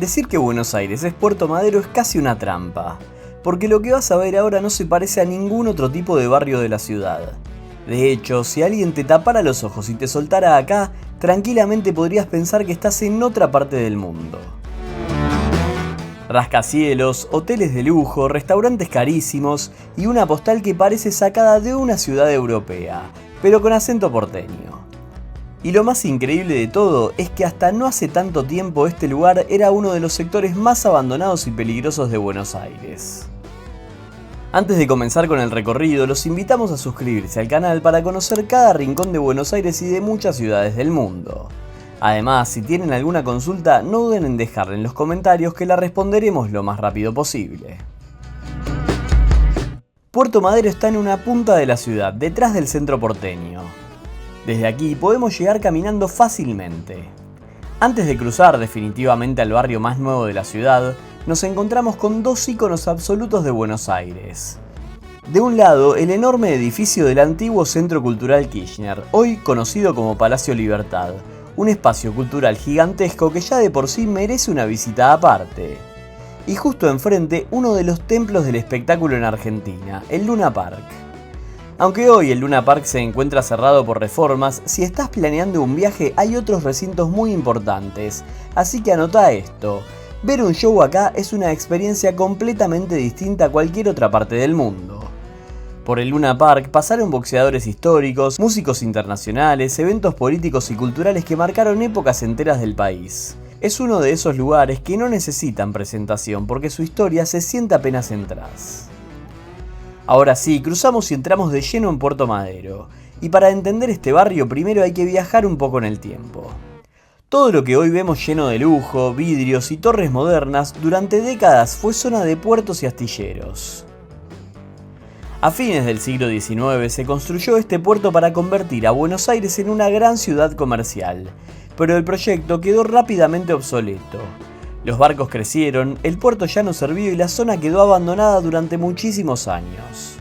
Decir que Buenos Aires es Puerto Madero es casi una trampa, porque lo que vas a ver ahora no se parece a ningún otro tipo de barrio de la ciudad. De hecho, si alguien te tapara los ojos y te soltara acá, tranquilamente podrías pensar que estás en otra parte del mundo. Rascacielos, hoteles de lujo, restaurantes carísimos y una postal que parece sacada de una ciudad europea, pero con acento porteño. Y lo más increíble de todo es que hasta no hace tanto tiempo este lugar era uno de los sectores más abandonados y peligrosos de Buenos Aires. Antes de comenzar con el recorrido, los invitamos a suscribirse al canal para conocer cada rincón de Buenos Aires y de muchas ciudades del mundo. Además, si tienen alguna consulta, no duden en dejarla en los comentarios que la responderemos lo más rápido posible. Puerto Madero está en una punta de la ciudad, detrás del centro porteño. Desde aquí podemos llegar caminando fácilmente. Antes de cruzar definitivamente al barrio más nuevo de la ciudad, nos encontramos con dos íconos absolutos de Buenos Aires. De un lado, el enorme edificio del antiguo Centro Cultural Kirchner, hoy conocido como Palacio Libertad, un espacio cultural gigantesco que ya de por sí merece una visita aparte. Y justo enfrente, uno de los templos del espectáculo en Argentina, el Luna Park. Aunque hoy el Luna Park se encuentra cerrado por reformas, si estás planeando un viaje hay otros recintos muy importantes, así que anota esto. Ver un show acá es una experiencia completamente distinta a cualquier otra parte del mundo. Por el Luna Park pasaron boxeadores históricos, músicos internacionales, eventos políticos y culturales que marcaron épocas enteras del país. Es uno de esos lugares que no necesitan presentación porque su historia se siente apenas entras. Ahora sí, cruzamos y entramos de lleno en Puerto Madero. Y para entender este barrio primero hay que viajar un poco en el tiempo. Todo lo que hoy vemos lleno de lujo, vidrios y torres modernas, durante décadas fue zona de puertos y astilleros. A fines del siglo XIX se construyó este puerto para convertir a Buenos Aires en una gran ciudad comercial, pero el proyecto quedó rápidamente obsoleto. Los barcos crecieron, el puerto ya no servía y la zona quedó abandonada durante muchísimos años.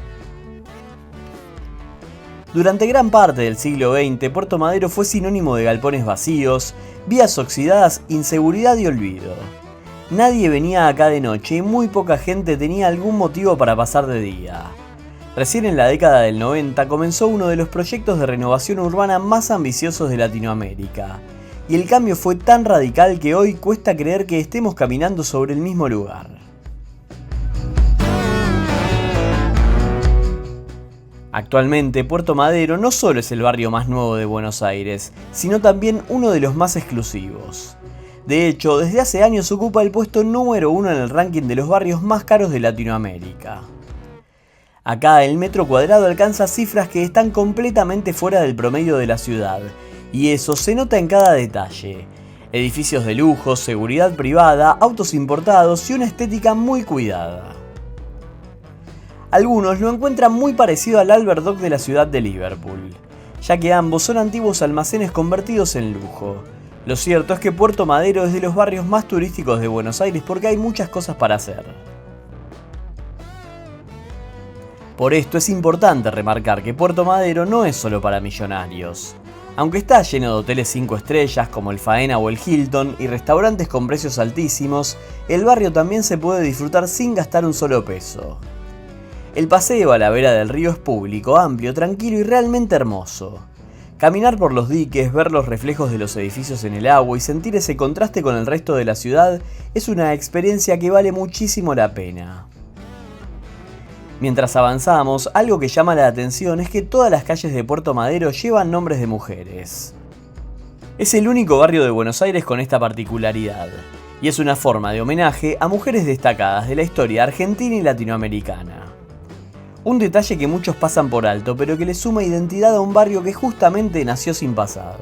Durante gran parte del siglo XX, Puerto Madero fue sinónimo de galpones vacíos, vías oxidadas, inseguridad y olvido. Nadie venía acá de noche y muy poca gente tenía algún motivo para pasar de día. Recién en la década del 90 comenzó uno de los proyectos de renovación urbana más ambiciosos de Latinoamérica. Y el cambio fue tan radical que hoy cuesta creer que estemos caminando sobre el mismo lugar. Actualmente, Puerto Madero no solo es el barrio más nuevo de Buenos Aires, sino también uno de los más exclusivos. De hecho, desde hace años ocupa el puesto número 1 en el ranking de los barrios más caros de Latinoamérica. Acá el metro cuadrado alcanza cifras que están completamente fuera del promedio de la ciudad. Y eso se nota en cada detalle. Edificios de lujo, seguridad privada, autos importados y una estética muy cuidada. Algunos lo encuentran muy parecido al Albert Dock de la ciudad de Liverpool, ya que ambos son antiguos almacenes convertidos en lujo. Lo cierto es que Puerto Madero es de los barrios más turísticos de Buenos Aires porque hay muchas cosas para hacer. Por esto es importante remarcar que Puerto Madero no es solo para millonarios. Aunque está lleno de hoteles 5 estrellas como el Faena o el Hilton y restaurantes con precios altísimos, el barrio también se puede disfrutar sin gastar un solo peso. El paseo a la vera del río es público, amplio, tranquilo y realmente hermoso. Caminar por los diques, ver los reflejos de los edificios en el agua y sentir ese contraste con el resto de la ciudad es una experiencia que vale muchísimo la pena. Mientras avanzamos, algo que llama la atención es que todas las calles de Puerto Madero llevan nombres de mujeres. Es el único barrio de Buenos Aires con esta particularidad, y es una forma de homenaje a mujeres destacadas de la historia argentina y latinoamericana. Un detalle que muchos pasan por alto, pero que le suma identidad a un barrio que justamente nació sin pasado.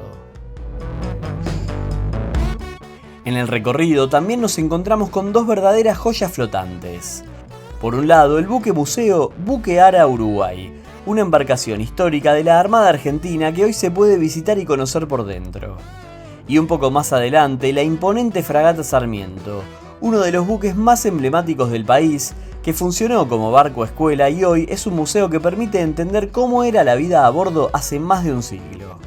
En el recorrido también nos encontramos con dos verdaderas joyas flotantes. Por un lado, el buque museo Buque Ara Uruguay, una embarcación histórica de la Armada Argentina que hoy se puede visitar y conocer por dentro. Y un poco más adelante, la imponente fragata Sarmiento, uno de los buques más emblemáticos del país, que funcionó como barco escuela y hoy es un museo que permite entender cómo era la vida a bordo hace más de un siglo.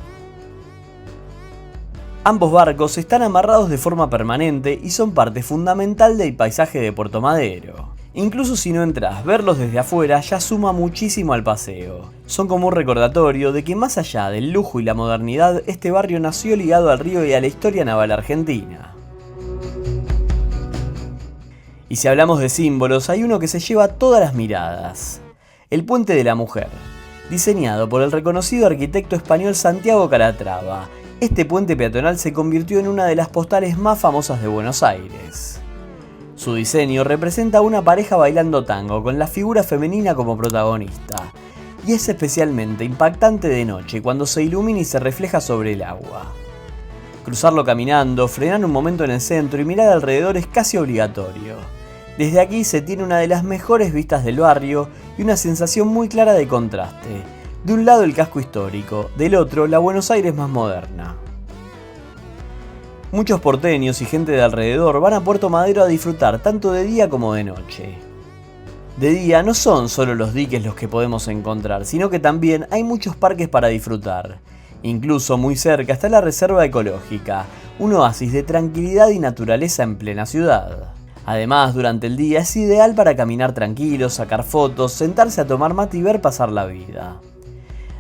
Ambos barcos están amarrados de forma permanente y son parte fundamental del paisaje de Puerto Madero. Incluso si no entras, verlos desde afuera ya suma muchísimo al paseo. Son como un recordatorio de que más allá del lujo y la modernidad, este barrio nació ligado al río y a la historia naval argentina. Y si hablamos de símbolos, hay uno que se lleva todas las miradas. El Puente de la Mujer, diseñado por el reconocido arquitecto español Santiago Calatrava. Este puente peatonal se convirtió en una de las postales más famosas de Buenos Aires. Su diseño representa a una pareja bailando tango con la figura femenina como protagonista, y es especialmente impactante de noche cuando se ilumina y se refleja sobre el agua. Cruzarlo caminando, frenar un momento en el centro y mirar alrededor es casi obligatorio. Desde aquí se tiene una de las mejores vistas del barrio y una sensación muy clara de contraste. De un lado el casco histórico, del otro la Buenos Aires más moderna. Muchos porteños y gente de alrededor van a Puerto Madero a disfrutar tanto de día como de noche. De día no son solo los diques los que podemos encontrar, sino que también hay muchos parques para disfrutar. Incluso muy cerca está la Reserva Ecológica, un oasis de tranquilidad y naturaleza en plena ciudad. Además, durante el día es ideal para caminar tranquilo, sacar fotos, sentarse a tomar mate y ver pasar la vida.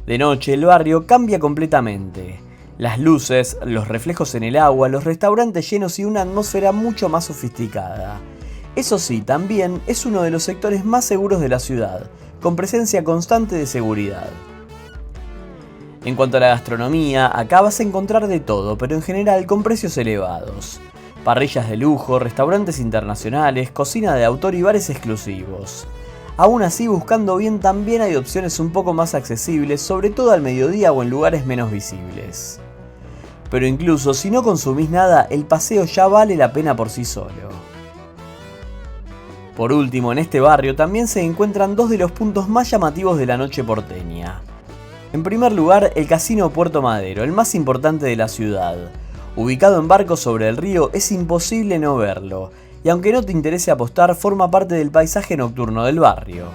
De noche el barrio cambia completamente. Las luces, los reflejos en el agua, los restaurantes llenos y una atmósfera mucho más sofisticada. Eso sí, también es uno de los sectores más seguros de la ciudad, con presencia constante de seguridad. En cuanto a la gastronomía, acá vas a encontrar de todo, pero en general con precios elevados. Parrillas de lujo, restaurantes internacionales, cocina de autor y bares exclusivos. Aún así, buscando bien también hay opciones un poco más accesibles, sobre todo al mediodía o en lugares menos visibles. Pero incluso si no consumís nada, el paseo ya vale la pena por sí solo. Por último, en este barrio también se encuentran dos de los puntos más llamativos de la noche porteña. En primer lugar, el Casino Puerto Madero, el más importante de la ciudad. Ubicado en barcos sobre el río, es imposible no verlo, y aunque no te interese apostar, forma parte del paisaje nocturno del barrio.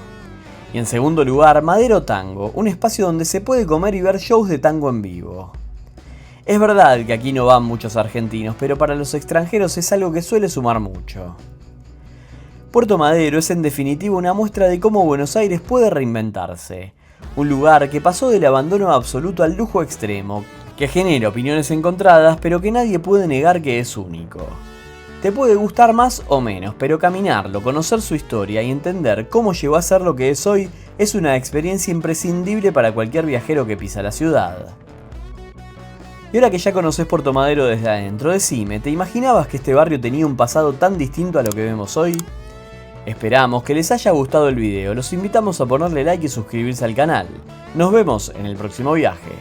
Y en segundo lugar, Madero Tango, un espacio donde se puede comer y ver shows de tango en vivo. Es verdad que aquí no van muchos argentinos, pero para los extranjeros es algo que suele sumar mucho. Puerto Madero es en definitiva una muestra de cómo Buenos Aires puede reinventarse. Un lugar que pasó del abandono absoluto al lujo extremo, que genera opiniones encontradas, pero que nadie puede negar que es único. Te puede gustar más o menos, pero caminarlo, conocer su historia y entender cómo llegó a ser lo que es hoy es una experiencia imprescindible para cualquier viajero que pisa la ciudad. Y ahora que ya conoces Puerto Madero desde adentro, decime, ¿te imaginabas que este barrio tenía un pasado tan distinto a lo que vemos hoy? Esperamos que les haya gustado el video, los invitamos a ponerle like y suscribirse al canal. Nos vemos en el próximo viaje.